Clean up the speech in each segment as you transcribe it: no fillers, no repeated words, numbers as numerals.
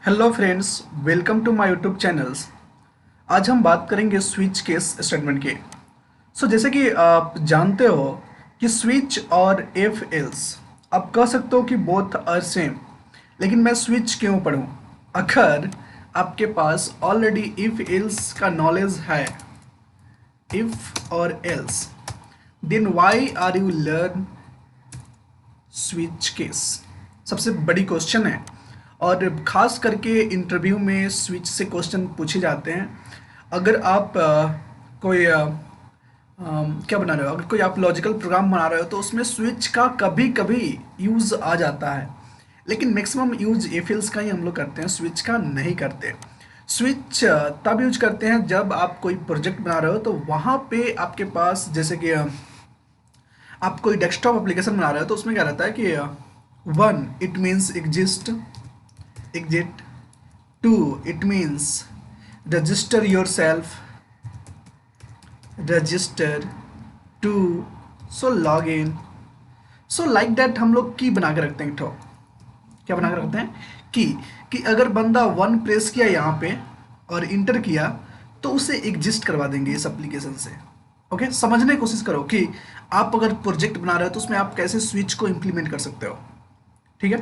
Hello friends, welcome to my YouTube channels. आज हम बात करेंगे स्विच केस स्टेटमेंट की। जैसे कि आप जानते हो कि स्विच और इफ एल्स आप कह सकते हो कि बोथ आर सेम, लेकिन मैं स्विच क्यों पढ़ूं? अगर आपके पास ऑलरेडी इफ एल्स का नॉलेज है, इफ और else, then why are you learn switch case? सबसे बड़ी क्वेश्चन है। और ख़ास करके इंटरव्यू में स्विच से क्वेश्चन पूछे जाते हैं। अगर आप कोई क्या बना रहे हो, अगर कोई आप लॉजिकल प्रोग्राम बना रहे हो तो उसमें स्विच का कभी कभी यूज़ आ जाता है, लेकिन मैक्सिमम यूज एफिल्स का ही हम लोग करते हैं, स्विच का नहीं करते। स्विच तब यूज करते हैं जब आप कोई प्रोजेक्ट बना रहे हो, तो वहाँ पे आपके पास जैसे कि आप कोई डेस्कटॉप एप्लीकेशन बना रहे हो तो उसमें क्या रहता है कि one it means exist, exit. Two it means register yourself, register. Two so log in. So like that हम लोग की बना के रखते हैं। ठो क्या बना के रखते हैं? कि अगर बंदा वन प्रेस किया यहाँ पे और इंटर किया तो उसे एग्जिस्ट करवा देंगे इस एप्लीकेशन से। ओके, समझने की कोशिश करो कि आप अगर प्रोजेक्ट बना रहे हो तो उसमें आप कैसे स्विच को इम्प्लीमेंट कर सकते हो। ठीक है,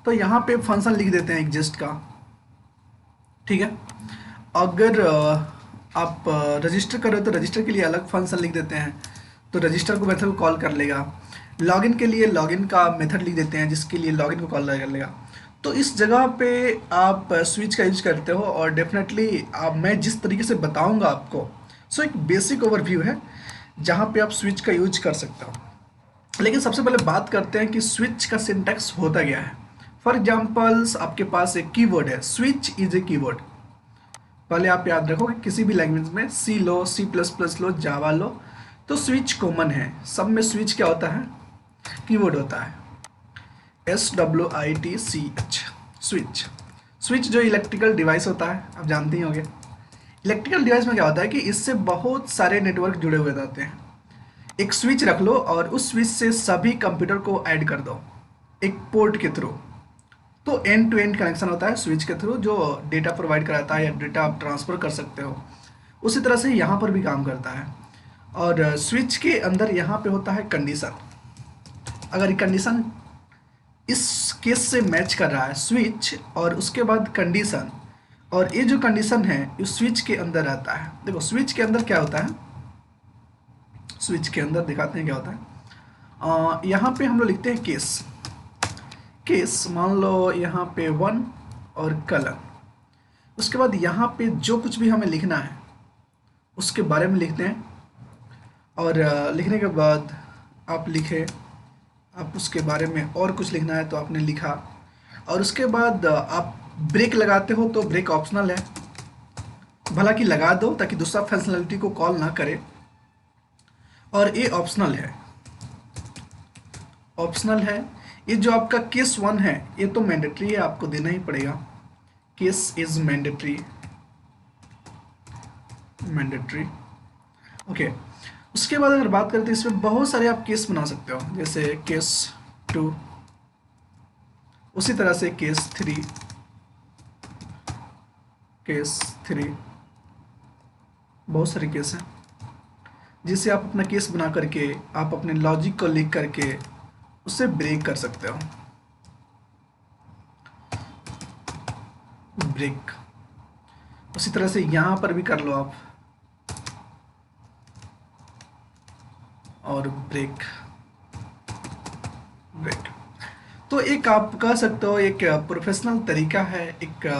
तो यहाँ पे फंक्शन लिख देते हैं एग्जिस्ट का। ठीक है, अगर आप रजिस्टर कर रहे हो तो रजिस्टर के लिए अलग फंक्शन लिख देते हैं, तो रजिस्टर को मेथड को कॉल कर लेगा। लॉगिन के लिए लॉगिन का मेथड लिख देते हैं जिसके लिए लॉगिन को कॉल कर लेगा। तो इस जगह पे आप स्विच का यूज करते हो, और डेफिनेटली मैं जिस तरीके से बताऊंगा आपको, एक बेसिक ओवरव्यू है जहाँ पे आप स्विच का यूज कर सकते हो। लेकिन सबसे पहले बात करते हैं कि स्विच का सिंटैक्स होता क्या है। फॉर एग्जाम्पल्स, आपके पास एक कीवर्ड है, स्विच इज ए कीवर्ड। पहले आप याद रखो कि किसी भी लैंग्वेज में सी लो, सी प्लस प्लस लो, जावा लो, तो स्विच कॉमन है। सब में स्विच क्या होता है? कीवर्ड होता है। SWITCH, switch. स्विच जो इलेक्ट्रिकल डिवाइस होता है, आप जानते ही होंगे। इलेक्ट्रिकल डिवाइस में क्या होता है कि इससे बहुत सारे नेटवर्क जुड़े हुए रहते हैं। एक स्विच रख लो और उस स्विच से सभी कंप्यूटर को ऐड कर दो एक पोर्ट के थ्रू, तो एंड टू एंड कनेक्शन होता है स्विच के थ्रू, जो डेटा प्रोवाइड कराता है या डेटा आप ट्रांसफ़र कर सकते हो। उसी तरह से यहाँ पर भी काम करता है। और स्विच के अंदर यहाँ पे होता है कंडीशन। अगर कंडीशन इस केस से मैच कर रहा है, स्विच और उसके बाद कंडीशन, और ये जो कंडीशन है ये स्विच के अंदर आता है। देखो स्विच के अंदर क्या होता है, स्विच के अंदर दिखाते हैं क्या होता है। यहाँ पे हम लोग लिखते हैं केस। केस मान लो यहाँ पे वन और कलर। उसके बाद यहाँ पे जो कुछ भी हमें लिखना है उसके बारे में लिखते हैं, और लिखने के बाद आप लिखे, आप उसके बारे में और कुछ लिखना है तो आपने लिखा, और उसके बाद आप ब्रेक लगाते हो तो ब्रेक ऑप्शनल है, भला कि लगा दो ताकि दूसरा फंक्शनलिटी को कॉल ना करे, और ये ऑप्शनल है। ऑप्शनल है। ये जो आपका केस वन है ये तो मैंडेटरी है, आपको देना ही पड़ेगा। Case is mandatory, mandatory. Okay, उसके बाद अगर बात करते हैं इसमें बहुत सारे आप केस बना सकते हो, जैसे केस टू, उसी तरह से केस थ्री, केस थ्री, बहुत सारे केस हैं जिससे आप अपना केस बना करके आप अपने लॉजिक को लिख करके उससे ब्रेक कर सकते हो। ब्रेक उसी तरह से यहाँ पर भी कर लो आप, और ब्रेक, ब्रेक। तो एक आप कह सकते हो एक प्रोफेशनल तरीका है, एक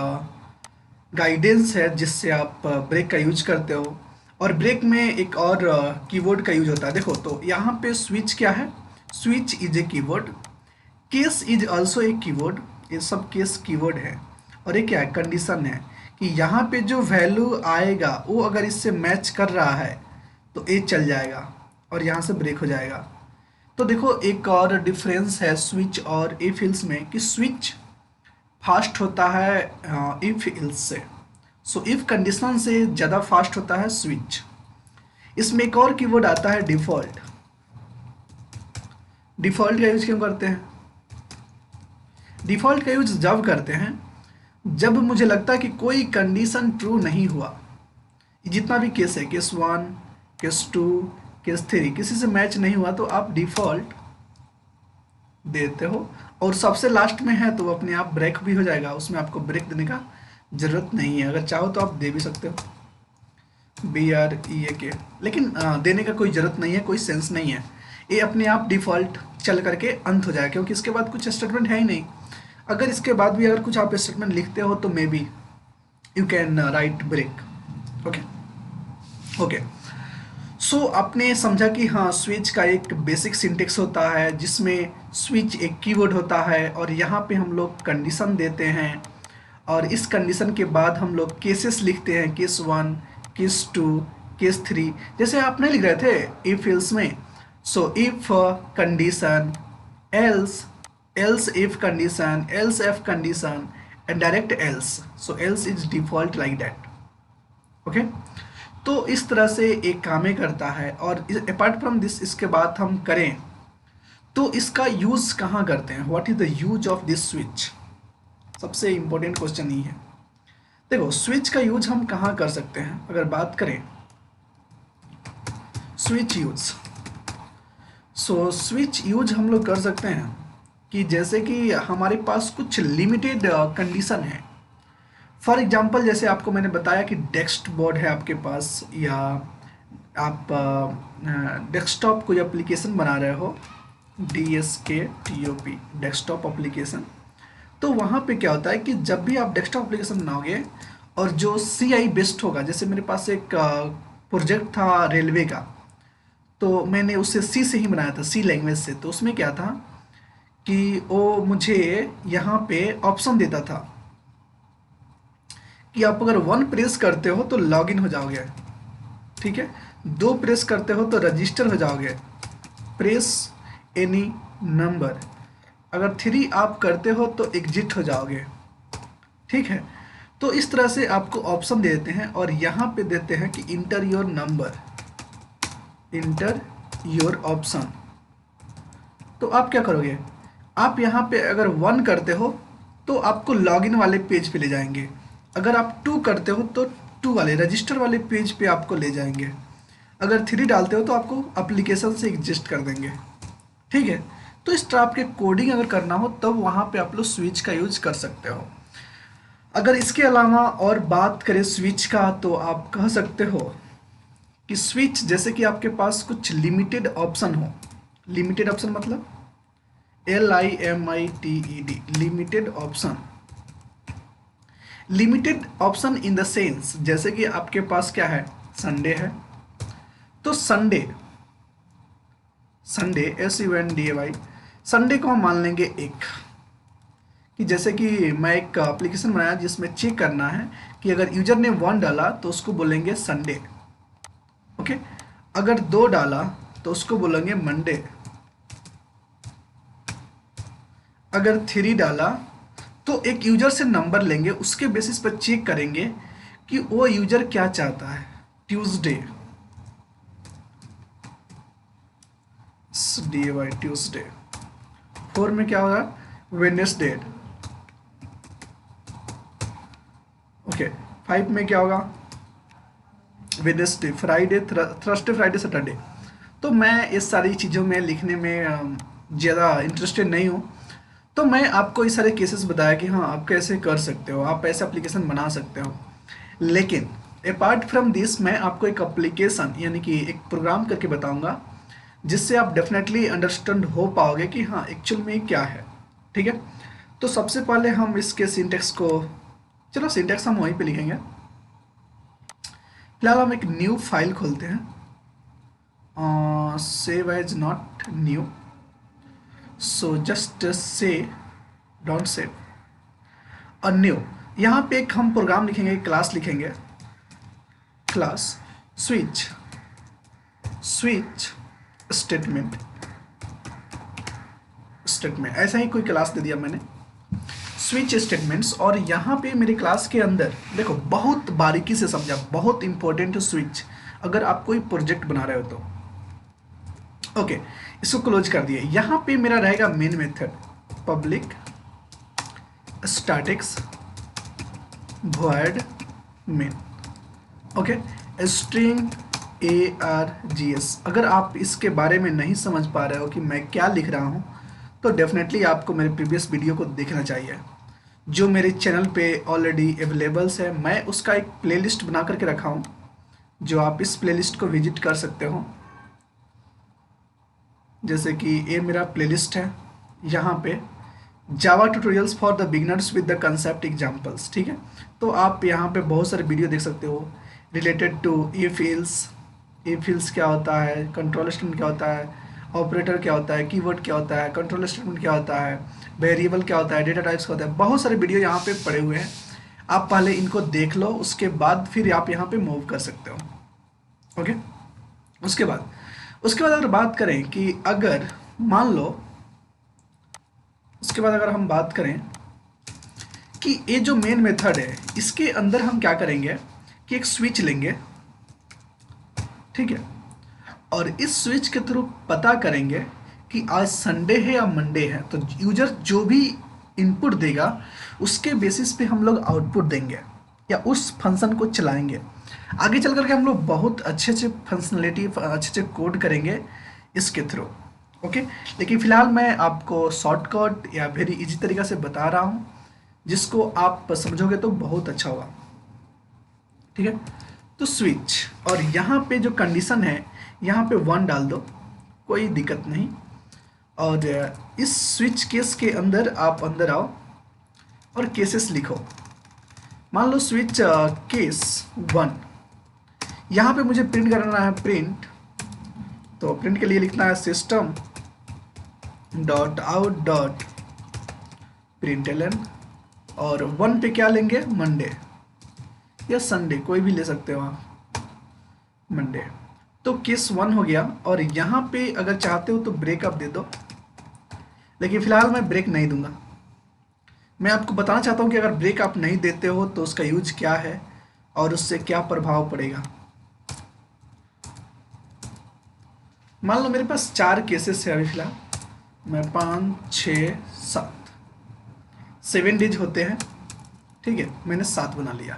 गाइडेंस है जिससे आप ब्रेक का यूज करते हो। और ब्रेक में एक और कीवर्ड का यूज होता है। देखो तो यहाँ पे स्विच क्या है, switch is a keyword, case is also a keyword, ये सब केस कीवर्ड है। और ये क्या है, कंडीशन है कि यहाँ पे जो वैल्यू आएगा वो अगर इससे मैच कर रहा है तो ये चल जाएगा और यहाँ से ब्रेक हो जाएगा। तो देखो एक और डिफरेंस है स्विच और इफ एल्स में कि स्विच फास्ट होता है इफ एल्स से। इफ कंडीशन से ज़्यादा फास्ट होता है स्विच। इसमें एक और कीवर्ड आता है डिफ़ॉल्ट। डिफ़ॉल्ट का यूज क्यों करते हैं? डिफ़ॉल्ट का यूज जब करते हैं जब मुझे लगता है कि कोई कंडीशन ट्रू नहीं हुआ, जितना भी केस है, केस 1, केस 2, केस 3, किसी से मैच नहीं हुआ, तो आप डिफ़ॉल्ट देते हो। और सबसे लास्ट में है तो वो अपने आप ब्रेक भी हो जाएगा, उसमें आपको ब्रेक देने का ज़रूरत नहीं है। अगर चाहो तो आप दे भी सकते हो BREAK, लेकिन देने का कोई ज़रूरत नहीं है, कोई सेंस नहीं है। ये अपने आप डिफ़ॉल्ट चल करके अंत हो जाएगा, क्योंकि इसके बाद कुछ स्टेटमेंट है ही नहीं। अगर इसके बाद भी अगर कुछ आप स्टेटमेंट लिखते हो तो maybe you can write break. Okay okay. So आपने समझा कि हाँ, स्विच का एक बेसिक सिंटेक्स होता है जिसमें स्विच एक कीवर्ड होता है और यहाँ पे हम लोग कंडीशन देते हैं, और इस कंडीशन के बाद हम लोग केसेस लिखते हैं, केस 1, केस 2, केस 3। जैसे आप नहीं लिख रहे थे इफ एल्स में, so if condition, else, else if condition, else if condition and direct else, so else is default like that. Okay, तो इस तरह से एक काम करता है। और अपार्ट फ्रॉम दिस, इसके बाद हम करें तो इसका यूज़ कहाँ करते हैं, what is the use of this switch, सबसे इम्पोर्टेंट क्वेश्चन ये है। देखो, स्विच का यूज हम कहाँ कर सकते हैं, अगर बात करें switch use, so switch use हम लोग कर सकते हैं कि जैसे कि हमारे पास कुछ लिमिटेड कंडीशन है। फॉर एग्जांपल, जैसे आपको मैंने बताया कि डेस्क बोर्ड है आपके पास, या आप डेस्कटॉप कोई एप्लीकेशन बना रहे हो, DSKTOP, डेस्कटॉप एप्लीकेशन। तो वहाँ पे क्या होता है कि जब भी आप डेस्कटॉप एप्लीकेशन बनाओगे और जो CI बेस्ड होगा, जैसे मेरे पास एक प्रोजेक्ट था रेलवे का, तो मैंने उसे C से ही बनाया था, C लैंग्वेज से। तो उसमें क्या था कि वो मुझे यहाँ पे ऑप्शन देता था कि आप अगर 1 प्रेस करते हो तो लॉगिन हो जाओगे, ठीक है, 2 प्रेस करते हो तो रजिस्टर हो जाओगे, प्रेस एनी नंबर, अगर 3 आप करते हो तो एग्जिट हो जाओगे, ठीक है। तो इस तरह से आपको ऑप्शन दे देते हैं, और यहाँ पे देते हैं कि inter your number, inter your option. तो आप क्या करोगे, आप यहाँ पे अगर 1 करते हो तो आपको लॉगिन वाले पेज पे ले जाएंगे, अगर आप 2 करते हो तो 2 वाले रजिस्टर वाले पेज पे आपको ले जाएंगे, अगर 3 डालते हो तो आपको एप्लीकेशन से एग्जिस्ट कर देंगे, ठीक है। तो इस तरह आपके कोडिंग अगर करना हो तब वहाँ पे आप लोग स्विच का यूज कर सकते हो। अगर इसके अलावा और बात करें स्विच का, तो आप कह सकते हो कि स्विच जैसे कि आपके पास कुछ लिमिटेड ऑप्शन हो, लिमिटेड ऑप्शन मतलब LIMITED, limited option, limited option in the sense, जैसे कि आपके पास क्या है, संडे है, तो संडे, संडे SUNDAY, संडे को हम मान लेंगे एक, कि जैसे कि मैं एक एप्लीकेशन बनाया जिसमें चेक करना है कि अगर यूजर ने 1 डाला तो उसको बोलेंगे संडे, ओके, अगर 2 डाला तो उसको बोलेंगे मंडे, अगर 3 डाला तो एक यूजर से नंबर लेंगे, उसके बेसिस पर चेक करेंगे कि वो यूजर क्या चाहता है, ट्यूसडे, DAY ट्यूसडे। 4 में क्या होगा, वेडनेसडे, ओके। 5 में क्या होगा, Wednesday, Friday, Thursday, Friday, Saturday. तो मैं इस सारी चीज़ों में लिखने में ज़्यादा इंटरेस्टेड नहीं हूँ, तो मैं आपको ये सारे केसेस बताया कि हाँ, आप कैसे कर सकते हो, आप ऐसे एप्लीकेशन बना सकते हो। लेकिन अपार्ट फ्रॉम दिस, मैं आपको एक एप्लीकेशन यानी कि एक प्रोग्राम करके बताऊंगा जिससे आप डेफिनेटली अंडरस्टैंड हो पाओगे कि हाँ एक्चुअल में क्या है, ठीक है। तो सबसे पहले हम इसके सिंटेक्स को, चलो सिंटेक्स हम वहीं पे लिखेंगे। फिलहाल हम एक न्यू फाइल खोलते हैं, save as not new, so just से डोंट सेव और न्यू। यहाँ पे एक हम प्रोग्राम लिखेंगे, क्लास लिखेंगे, class switch, switch statement, statement ऐसा ही कोई क्लास दे दिया मैंने, स्विच स्टेटमेंट्स। और यहाँ पे मेरे क्लास के अंदर देखो, बहुत बारीकी से समझा, बहुत इंपॉर्टेंट है स्विच, अगर आप कोई प्रोजेक्ट बना रहे हो तो। ओके, इसको क्लोज कर दिए। यहाँ पे मेरा रहेगा main method, public statics void main। Okay, string args। अगर आप इसके बारे में नहीं समझ पा रहे हो कि मैं क्या लिख रहा हूँ, तो डेफिनेटली आपको मेरे प्रीवियस वीडियो को देखना चाहिए जो मेरे चैनल पे ऑलरेडी अवेलेबल्स है। मैं उसका एक प्लेलिस्ट बना करके रखा हूँ, जो आप इस प्लेलिस्ट को विजिट कर सकते हो। जैसे कि ये मेरा प्लेलिस्ट है, यहाँ पे Java tutorials for the beginners with the concept examples, ठीक है। तो आप यहाँ पे बहुत सारे वीडियो देख सकते हो रिलेटेड टू ई फिल्स क्या होता है, कंट्रोल स्टेटमेंट क्या होता है, ऑपरेटर क्या होता है, कीवर्ड क्या होता है, कंट्रोल स्टेटमेंट क्या होता है, वेरिएबल क्या होता है, डेटा टाइप्स क्या होता है। बहुत सारे वीडियो यहाँ पे पड़े हुए हैं, आप पहले इनको देख लो, उसके बाद फिर आप यहाँ पे मूव कर सकते हो। ओके, उसके बाद अगर बात करें कि अगर मान लो, उसके बाद अगर हम बात करें कि ये जो मेन मेथड है, इसके अंदर हम क्या करेंगे कि एक स्विच लेंगे, ठीक है, और इस स्विच के थ्रू पता करेंगे कि आज संडे है या मंडे है। तो यूजर जो भी इनपुट देगा उसके बेसिस पे हम लोग आउटपुट देंगे या उस फंक्शन को चलाएंगे। आगे चल करके हम लोग बहुत अच्छे अच्छे फंक्शनलिटी, अच्छे अच्छे कोड करेंगे इसके थ्रू। ओके, लेकिन फिलहाल मैं आपको शॉर्टकट या वेरी इजी तरीका से बता रहा हूँ, जिसको आप समझोगे तो बहुत अच्छा होगा, ठीक है। तो स्विच, और यहाँ पे जो कंडीशन है यहाँ पे 1 डाल दो, कोई दिक्कत नहीं। और इस स्विच केस के अंदर आप अंदर आओ और केसेस लिखो। मान लो स्विच केस 1, यहाँ पे मुझे प्रिंट करना है प्रिंट, तो प्रिंट के लिए लिखना है system dot out dot println, और 1 पे क्या लेंगे, मंडे या संडे, कोई भी ले सकते हो आप, मंडे। तो केस 1 हो गया। और यहाँ पे अगर चाहते हो तो ब्रेकअप दे दो, लेकिन फिलहाल मैं ब्रेक नहीं दूंगा। मैं आपको बताना चाहता हूँ कि अगर ब्रेक आप नहीं देते हो तो उसका यूज क्या है और उससे क्या प्रभाव पड़ेगा। मान लो मेरे पास 4 केसेस है अभी फिलहाल, मैं 5 6 7 डेज होते हैं, ठीक है, मैंने 7 बना लिया।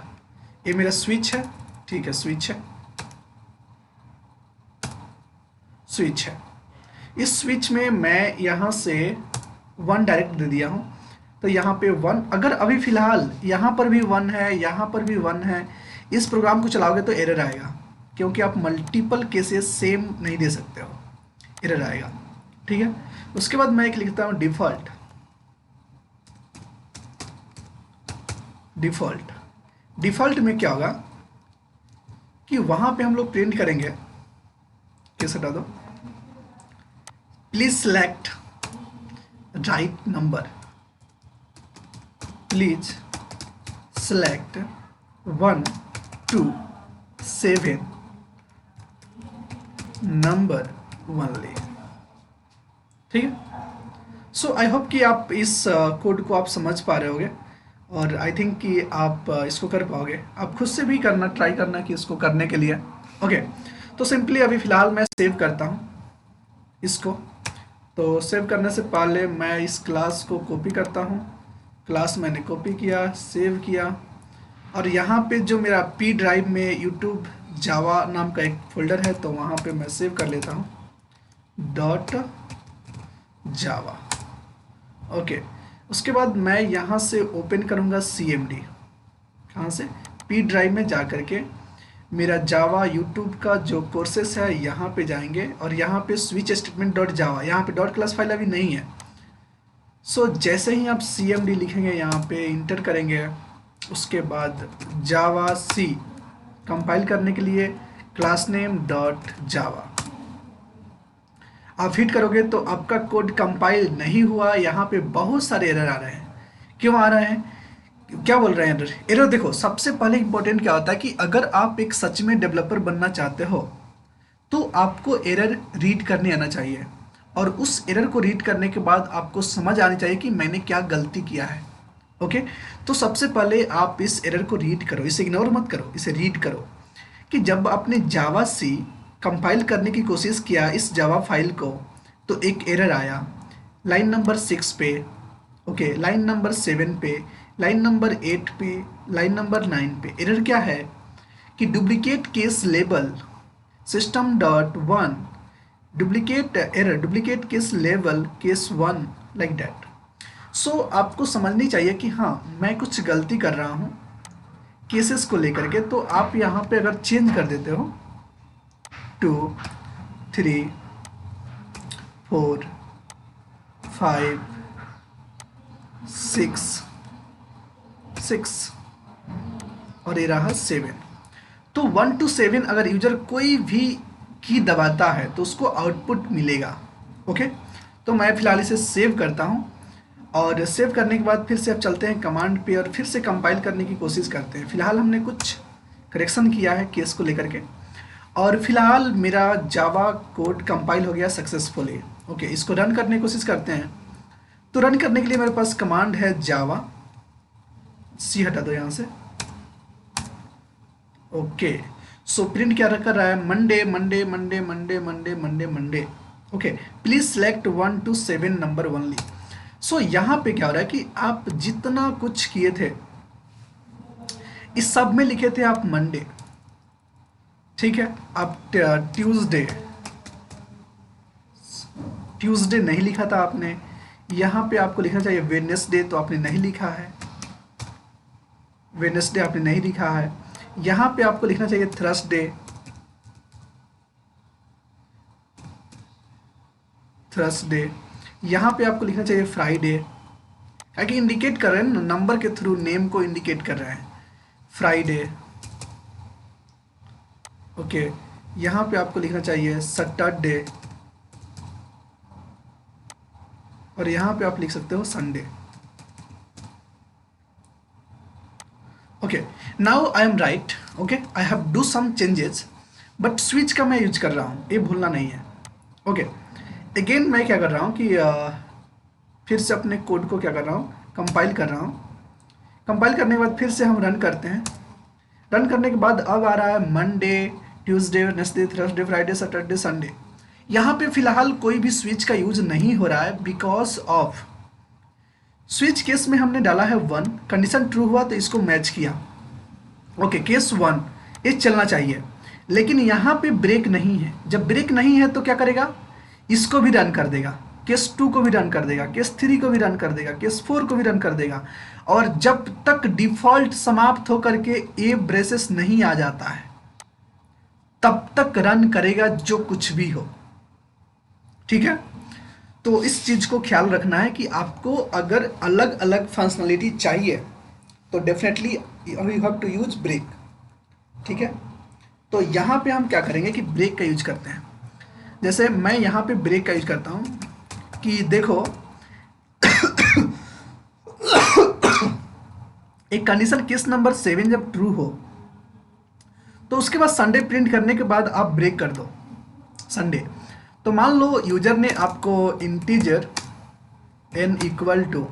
ये मेरा स्विच है, ठीक है, स्विच है। इस स्विच में मैं यहाँ से 1 डायरेक्ट दे दिया हूँ, तो यहाँ पे 1, अगर अभी फिलहाल यहाँ पर भी 1 है, यहाँ पर भी 1 है, इस प्रोग्राम को चलाओगे तो एरर आएगा, क्योंकि आप मल्टीपल केसेस सेम नहीं दे सकते हो, एरर आएगा, ठीक है। उसके बाद मैं एक लिखता हूँ डिफ़ॉल्ट में क्या होगा कि वहाँ पे हम लोग प्रिंट करेंगे, कैसे हटा दो, please select right number, please select 1 2 7 number only, ठीक है। सो आई होप कि आप इस कोड को आप समझ पा रहे होगे, और आई थिंक कि आप इसको कर पाओगे। आप खुद से भी करना, ट्राई करना कि इसको करने के लिए। ओके, तो सिंपली अभी फ़िलहाल मैं सेव करता हूँ इसको। तो सेव करने से पहले मैं इस क्लास को कॉपी करता हूँ, क्लास मैंने कॉपी किया, सेव किया, और यहाँ पे जो मेरा पी ड्राइव में यूट्यूब जावा नाम का एक फोल्डर है, तो वहाँ पे मैं सेव कर लेता हूँ .java। ओके, उसके बाद मैं यहाँ से ओपन करूँगा CMD, कहाँ से, पी ड्राइव में जा करके मेरा जावा यूट्यूब का जो कोर्सेस है यहाँ पे जाएंगे, और यहाँ पे स्विच स्टेटमेंट डॉट जावा, यहाँ पे डॉट क्लास फाइल अभी नहीं है। सो जैसे ही आप CMD लिखेंगे, यहाँ पे इंटर करेंगे, उसके बाद जावा सी कंपाइल करने के लिए क्लास नेम डॉट जावा आप हिट करोगे तो आपका कोड कंपाइल नहीं हुआ। यहाँ पे बहुत सारे एरर आ रहे हैं। क्यों आ रहे हैं, क्या बोल रहे हैं एरर? देखो, सबसे पहले इंपॉर्टेंट क्या होता है कि अगर आप एक सच में डेवलपर बनना चाहते हो तो आपको एरर रीड करने आना चाहिए, और उस एरर को रीड करने के बाद आपको समझ आनी चाहिए कि मैंने क्या गलती किया है। ओके, तो सबसे पहले आप इस एरर को रीड करो, इसे इग्नोर मत करो, इसे रीड करो कि जब आपने जावा सी कंपाइल करने की कोशिश किया इस जावा फाइल को, तो एक एरर आया लाइन नंबर 6 पे, ओके, लाइन नंबर 7 पे, लाइन नंबर 8 पे, लाइन नंबर 9 पे एरर क्या है कि duplicate case label system dot one, duplicate error, duplicate case level case one, like that. So आपको समझनी चाहिए कि हाँ मैं कुछ गलती कर रहा हूँ केसेस को लेकर के, तो आप यहाँ पे अगर चेंज कर देते हो 2 3 4 5 6 6 और ये रहा 7, तो 1 to 7 अगर यूजर कोई भी की दबाता है तो उसको आउटपुट मिलेगा। ओके, तो मैं फिलहाल इसे सेव करता हूँ और सेव करने के बाद फिर से अब चलते हैं कमांड पे और फिर से कंपाइल करने की कोशिश करते हैं। फिलहाल हमने कुछ करेक्शन किया है केस को लेकर के और फिलहाल मेरा जावा कोड कंपाइल हो गया सक्सेसफुली। ओके, इसको रन करने की कोशिश करते हैं। तो रन करने के लिए मेरे पास कमांड है जावा, सी हटा दो यहाँ से। ओके, सो प्रिंट क्या कर रहा है, Monday Monday Monday Monday Monday Monday Monday. Okay, please select 1 to 7 number only. So यहाँ पे क्या हो रहा है कि आप जितना कुछ किए थे इस सब में लिखे थे आप मंडे, ठीक है, आप ट्यूसडे, ट्यूसडे नहीं लिखा था आपने। यहाँ पे आपको लिखना चाहिए वेडनेसडे, तो आपने नहीं लिखा है, वेडनेसडे आपने नहीं लिखा है। यहाँ पे आपको लिखना चाहिए थर्सडे, थर्सडे। यहाँ पे आपको लिखना चाहिए फ्राइडे, क्योंकि इंडिकेट कर रहे हैं नंबर के थ्रू, नेम को इंडिकेट कर रहे हैं, फ्राइडे। ओके, यहाँ पे आपको लिखना चाहिए सैटरडे और यहाँ पे आप लिख सकते हो Sunday. Okay, now I am right. Okay, I have do some changes, but switch का मैं यूज कर रहा हूँ, ये भूलना नहीं है। ओके, अगेन मैं क्या कर रहा हूँ कि फिर से अपने कोड को क्या कर रहा हूँ, कंपाइल कर रहा हूँ। कंपाइल करने के बाद फिर से हम रन करते हैं। रन करने के बाद अब आ रहा है Monday, Tuesday, Wednesday, Thursday, Friday, Saturday, Sunday. यहाँ पे फिलहाल कोई भी स्विच का यूज नहीं हो रहा है बिकॉज ऑफ स्विच केस में हमने डाला है 1, कंडीशन ट्रू हुआ तो इसको मैच किया। ओके, केस 1 ये चलना चाहिए, लेकिन यहाँ पे ब्रेक नहीं है। जब ब्रेक नहीं है तो क्या करेगा, इसको भी रन कर देगा, केस 2 को भी रन कर देगा, केस 3 को भी रन कर देगा, केस 4 को भी रन कर देगा। और जब तक डिफॉल्ट समाप्त होकर के ए ब्रेसेस नहीं आ जाता है तब तक रन करेगा जो कुछ भी हो, ठीक है। तो इस चीज को ख्याल रखना है कि आपको अगर अलग अलग फंक्शनलिटी चाहिए तो definitely you have to use break, ठीक है। तो यहाँ पे हम क्या करेंगे कि ब्रेक का यूज करते हैं। जैसे मैं यहाँ पे ब्रेक का यूज करता हूँ कि देखो एक कंडीशन केस नंबर 7 जब ट्रू हो तो उसके बाद संडे प्रिंट करने के बाद आप ब्रेक कर दो संडे। तो मान लो यूजर ने आपको इंटीजर n इक्वल टू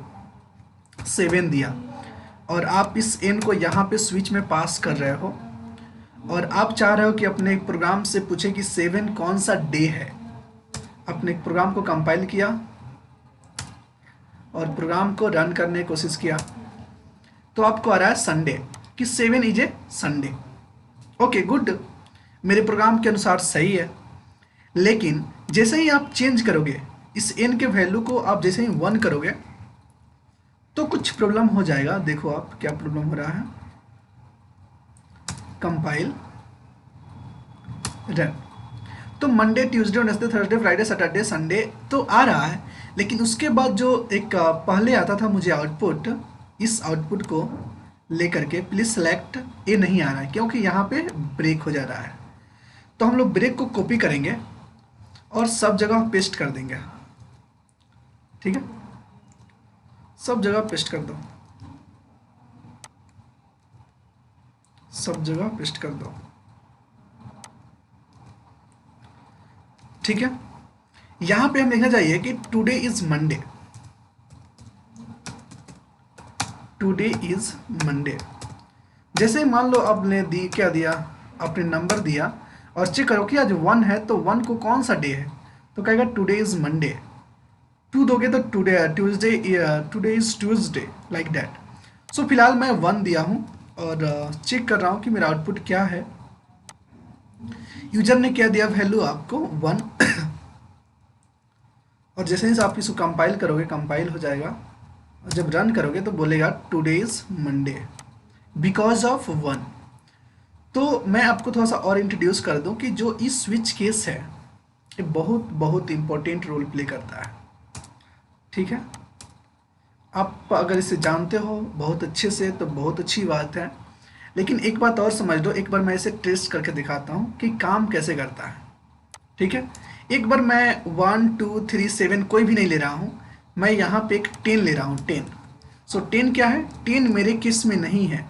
7 दिया और आप इस n को यहाँ पे स्विच में पास कर रहे हो और आप चाह रहे हो कि अपने प्रोग्राम से पूछे कि 7 कौन सा डे है। अपने प्रोग्राम को कंपाइल किया और प्रोग्राम को रन करने की कोशिश किया तो आपको आ रहा है संडे, कि 7 is a Sunday. Okay good, मेरे प्रोग्राम के अनुसार सही है। लेकिन जैसे ही आप चेंज करोगे इस n के वैल्यू को, आप जैसे ही 1 करोगे तो कुछ प्रॉब्लम हो जाएगा। देखो आप क्या प्रॉब्लम हो रहा है, कंपाइल रन। तो Monday, Tuesday, Wednesday, Thursday, Friday, Saturday, Sunday तो आ रहा है, लेकिन उसके बाद जो एक पहले आता था मुझे आउटपुट, इस आउटपुट को लेकर के प्लीज सेलेक्ट, ये नहीं आ रहा है क्योंकि यहाँ पे ब्रेक हो जा रहा है। तो हम लोग ब्रेक को कॉपी करेंगे और सब जगह पेस्ट कर देंगे, ठीक है। सब जगह पेस्ट कर दो, सब जगह पेस्ट कर दो, ठीक है। यहां पे हम लिखना चाहिए कि today is Monday, today is Monday. जैसे मान लो आपने दी क्या दिया, आपने नंबर दिया और चेक करो कि आज 1 है तो 1 को कौन सा डे है, तो कहेगा टुडे इज मंडे। 2 दोगे तो today Tuesday, today is Tuesday, like that. So फिलहाल मैं 1 दिया हूँ और चेक कर रहा हूँ कि मेरा आउटपुट क्या है। यूजर ने क्या दिया वैल्यू आपको 1 और जैसे ही आप इसको कंपाइल करोगे कंपाइल हो जाएगा और जब रन करोगे तो बोलेगा today is Monday because of 1। तो मैं आपको थोड़ा सा और इंट्रोड्यूस कर दूं कि जो इस स्विच केस है ये बहुत बहुत इंपॉर्टेंट रोल प्ले करता है। ठीक है, आप अगर इसे जानते हो बहुत अच्छे से तो बहुत अच्छी बात है, लेकिन एक बात और समझ लो, एक बार मैं इसे टेस्ट करके दिखाता हूँ कि काम कैसे करता है। ठीक है, एक बार मैं 1 2 3 7 कोई भी नहीं ले रहा हूँ, मैं यहाँ पे एक 10 ले रहा हूँ 10। सो 10 क्या है, 10 मेरे केस में नहीं है,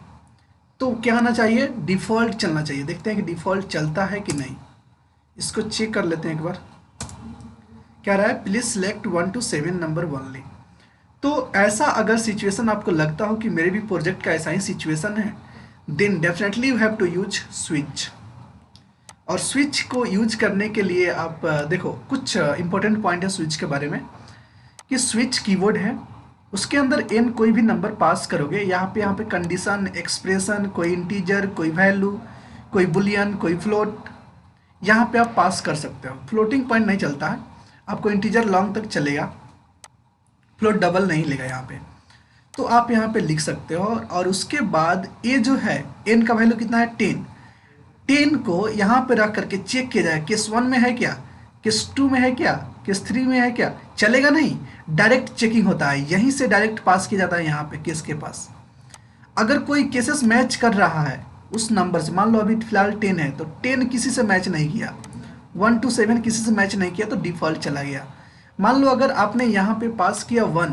तो क्या आना चाहिए, डिफ़ॉल्ट चलना चाहिए। देखते हैं कि डिफ़ॉल्ट चलता है कि नहीं, इसको चेक कर लेते हैं एक बार। क्या रहा है, please select 1 to 7 number only. तो ऐसा अगर सिचुएशन आपको लगता हो कि मेरे भी प्रोजेक्ट का ऐसा ही सिचुएशन है, then definitely you have to use switch. और स्विच को यूज करने के लिए आप देखो कुछ इंपॉर्टेंट पॉइंट है स्विच के बारे में कि स्विच कीवर्ड है, उसके अंदर n कोई भी नंबर पास करोगे, यहाँ पे कंडीशन, एक्सप्रेशन, कोई इंटीजर, कोई वैल्यू, कोई बुलियन, कोई फ्लोट, यहाँ पे आप पास कर सकते हो। फ्लोटिंग पॉइंट नहीं चलता है, आपको इंटीजर लॉन्ग तक चलेगा, फ्लोट डबल नहीं लेगा यहाँ पे। तो आप यहाँ पे लिख सकते हो और उसके बाद ये जो है n का वैल्यू कितना है 10, 10 को यहाँ पे रख करके चेक किया जाए केस 1 में है क्या, केस 2 में है क्या, केस 3 में है क्या, चलेगा नहीं, डायरेक्ट चेकिंग होता है, यहीं से डायरेक्ट पास किया जाता है यहाँ पे केस के पास। अगर कोई केसेस मैच कर रहा है उस नंबर से, मान लो अभी फिलहाल 10 है तो 10 किसी से मैच नहीं किया, 1 to 7 किसी से मैच नहीं किया तो डिफ़ॉल्ट चला गया। मान लो अगर आपने यहाँ पे पास किया 1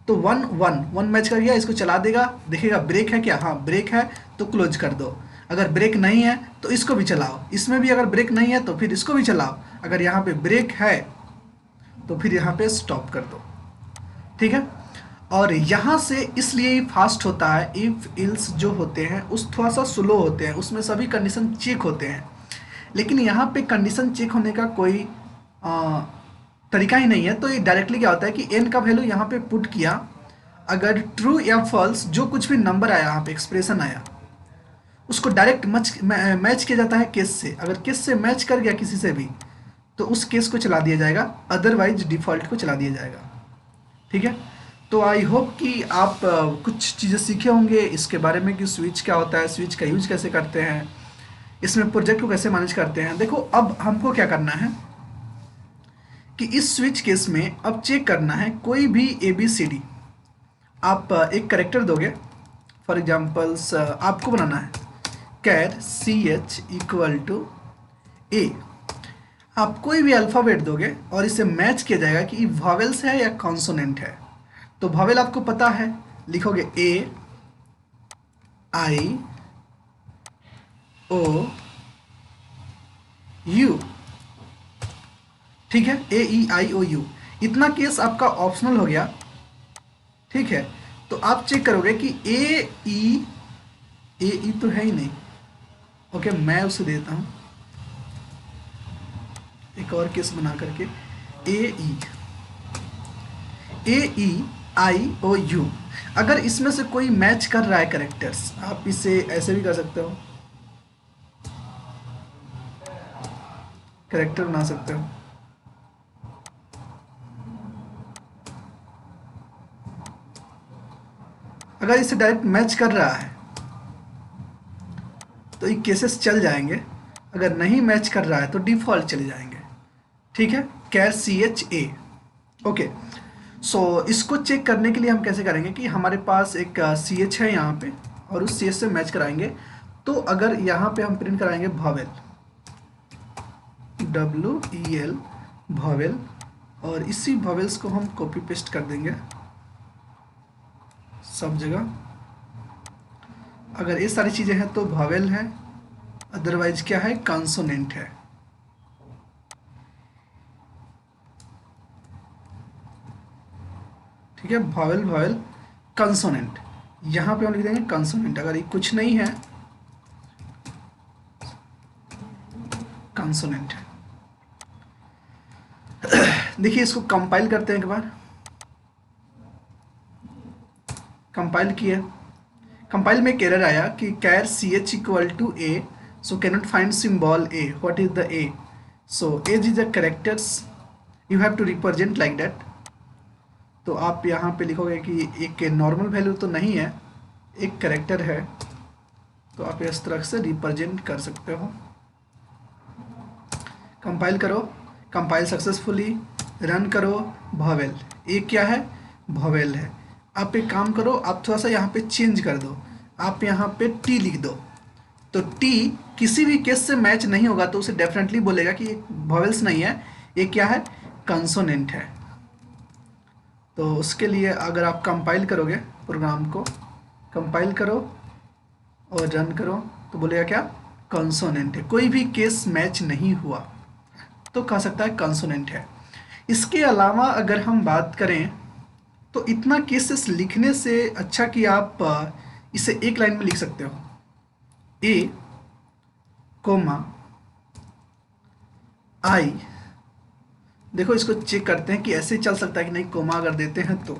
तो 1 1 1 मैच कर गया, इसको चला देगा, देखेगा ब्रेक है क्या, हाँ ब्रेक है तो क्लोज कर दो। अगर ब्रेक नहीं है तो इसको भी चलाओ, इसमें भी अगर ब्रेक नहीं है तो फिर इसको भी चलाओ, अगर यहाँ पे ब्रेक है तो फिर यहाँ पे स्टॉप कर दो। ठीक है, और यहाँ से इसलिए फास्ट होता है, इफ इल्स जो होते हैं उस थोड़ा सा स्लो होते हैं, उसमें सभी कंडीशन चेक होते हैं, लेकिन यहाँ पे कंडीशन चेक होने का कोई तरीका ही नहीं है। तो ये डायरेक्टली क्या होता है कि n का वैल्यू यहाँ पे पुट किया, अगर ट्रू या फॉल्स जो कुछ भी नंबर आया यहाँ पे एक्सप्रेशन आया उसको डायरेक्ट मैच किया जाता है केस से। अगर केस से मैच कर गया किसी से भी तो उस केस को चला दिया जाएगा, अदरवाइज डिफ़ॉल्ट को चला दिया जाएगा। ठीक है, तो आई होप कि आप कुछ चीज़ें सीखे होंगे इसके बारे में कि स्विच क्या होता है, स्विच का यूज कैसे करते हैं, इसमें प्रोजेक्ट को कैसे मैनेज करते हैं। देखो अब हमको क्या करना है कि इस स्विच केस में अब चेक करना है कोई भी ABCD आप एक करेक्टर दोगे, फॉर एग्जाम्पल्स आपको बनाना है कैर CH इक्वल टू A, आप कोई भी अल्फ़ाबेट दोगे और इसे मैच किया जाएगा कि वॉवेल्स है या कॉन्सोनेंट है। तो वॉवेल आपको पता है, लिखोगे A I O U, ठीक है, AEIOU, इतना केस आपका ऑप्शनल हो गया। ठीक है, तो आप चेक करोगे कि ए ई तो है ही नहीं। ओके, मैं उसे देता हूँ एक और केस बना करके AEIOU। अगर इसमें से कोई मैच कर रहा है करेक्टर्स, आप इसे ऐसे भी कर सकते हो, करेक्टर बना सकते हो। अगर इसे डायरेक्ट मैच कर रहा है तो ये केसेस चल जाएंगे, अगर नहीं मैच कर रहा है तो डिफ़ॉल्ट चले जाएंगे। ठीक है, कैर CHA। ओके, सो इसको चेक करने के लिए हम कैसे करेंगे कि हमारे पास एक CH है यहाँ पे और उस CH से मैच कराएंगे। तो अगर यहाँ पे हम प्रिंट कराएंगे वॉवेल, WEL वॉवेल, और इसी वॉवेल्स को हम कॉपी पेस्ट कर देंगे सब जगह। अगर ये सारी चीज़ें हैं तो वॉवेल है, अदरवाइज क्या है, कॉन्सोनेंट है। ठीक है, वॉवेल वॉवेल कंसोनेंट, यहाँ पे हम लिख देंगे कंसोनेंट। अगर ये कुछ नहीं है कंसोनेंट। देखिए इसको कंपाइल करते हैं एक बार, कंपाइल किए कंपाइल में एक एरर आया कि char c h equal to a, so cannot find symbol a, what is the a, so as is a characters you have to represent like that. तो आप यहाँ पे लिखोगे कि एक नॉर्मल वैल्यू तो नहीं है, एक कैरेक्टर है, तो आप इस तरह से रिप्रेजेंट कर सकते हो। कंपाइल करो, कंपाइल सक्सेसफुली, रन करो। भवेल, ये क्या है, भवेल है। आप एक काम करो, आप थोड़ा सा यहाँ पे चेंज कर दो, आप यहाँ पे टी लिख दो, तो टी किसी भी केस से मैच नहीं होगा तो उसे डेफिनेटली बोलेगा कि ये भवेल्स नहीं है, ये क्या है, कंसोनेंट है। तो उसके लिए अगर आप कंपाइल करोगे, प्रोग्राम को कंपाइल करो और रन करो, तो बोलेगा क्या, कंसोनेंट है। कोई भी केस मैच नहीं हुआ तो कह सकता है कंसोनेंट है। इसके अलावा अगर हम बात करें तो इतना केसेस लिखने से अच्छा कि आप इसे एक लाइन में लिख सकते हो, ए कोमा आई। देखो इसको चेक करते हैं कि ऐसे चल सकता है कि नहीं, कोमा अगर देते हैं तो।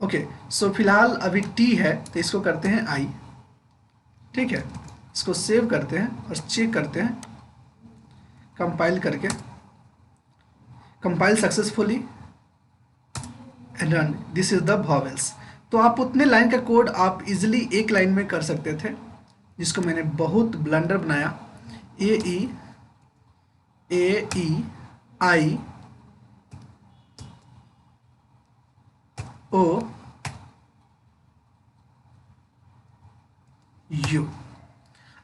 ओके, सो फिलहाल अभी टी है तो इसको करते हैं आई, ठीक है। इसको सेव करते हैं और चेक करते हैं, कंपाइल करके, compile successfully and run. This is the vowels. तो आप उतने लाइन का कोड आप इजीली एक लाइन में कर सकते थे, जिसको मैंने बहुत ब्लंडर बनाया। ए ई आई ओ यू।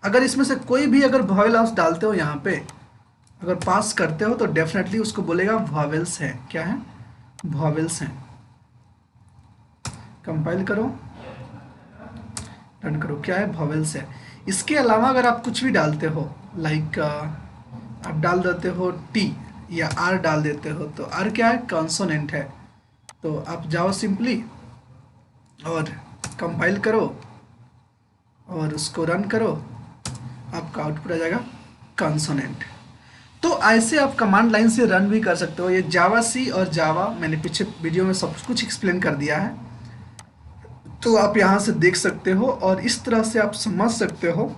अगर इसमें से कोई भी अगर वॉवेल आप डालते हो यहाँ पे, अगर पास करते हो तो डेफिनेटली उसको बोलेगा वॉवेल्स है। क्या है, वॉवेल्स हैं। कंपाइल करो, रन करो, क्या है, वॉवेल्स है। इसके अलावा अगर आप कुछ भी डालते हो, लाइक आप डाल देते हो टी या आर डाल देते हो, तो आर क्या है, कॉन्सोनेंट है। तो आप जाओ सिंपली और कंपाइल करो और उसको रन करो, आपका आउटपुट आ जाएगा कॉन्सोनेंट। तो ऐसे आप कमांड लाइन से रन भी कर सकते हो। ये जावा सी और जावा मैंने पीछे वीडियो में सब कुछ एक्सप्लेन कर दिया है, तो आप यहाँ से देख सकते हो और इस तरह से आप समझ सकते हो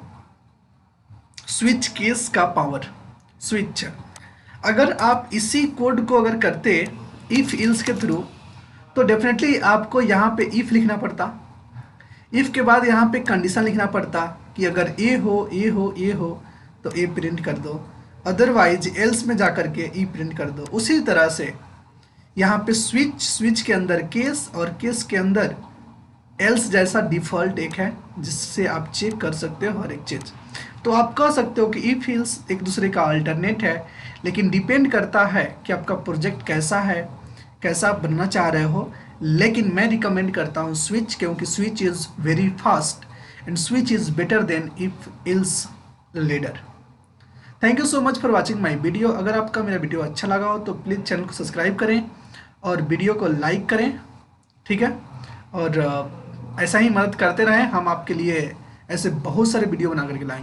स्विच केस का पावर। स्विच, अगर आप इसी कोड को अगर करते इफ इल्स के थ्रू, तो डेफिनेटली आपको यहाँ पे इफ लिखना पड़ता, इफ के बाद यहाँ पे कंडीशन लिखना पड़ता कि अगर ए हो ए हो ए हो तो ए प्रिंट कर दो, अदरवाइज एल्स में जाकर के ई प्रिंट कर दो। उसी तरह से यहाँ पे स्विच, स्विच के अंदर केस और केस के अंदर एल्स जैसा डिफ़ॉल्ट एक है, जिससे आप चेक कर सकते हो हर एक चीज़। तो आप कह सकते हो कि इफ इल्स एक दूसरे का अल्टरनेट है, लेकिन डिपेंड करता है कि आपका प्रोजेक्ट कैसा है, कैसा आप बनना चाह रहे हो। लेकिन मैं रिकमेंड करता हूँ स्विच, क्योंकि switch is very fast and switch is better than if ills ladder. Thank you so much for watching my video. अगर आपका मेरा वीडियो अच्छा लगा हो तो प्लीज़ चैनल को सब्सक्राइब करें और वीडियो को लाइक करें, ठीक है। और ऐसा ही मदद करते रहें, हम आपके लिए ऐसे बहुत सारे वीडियो बना करके लाएंगे।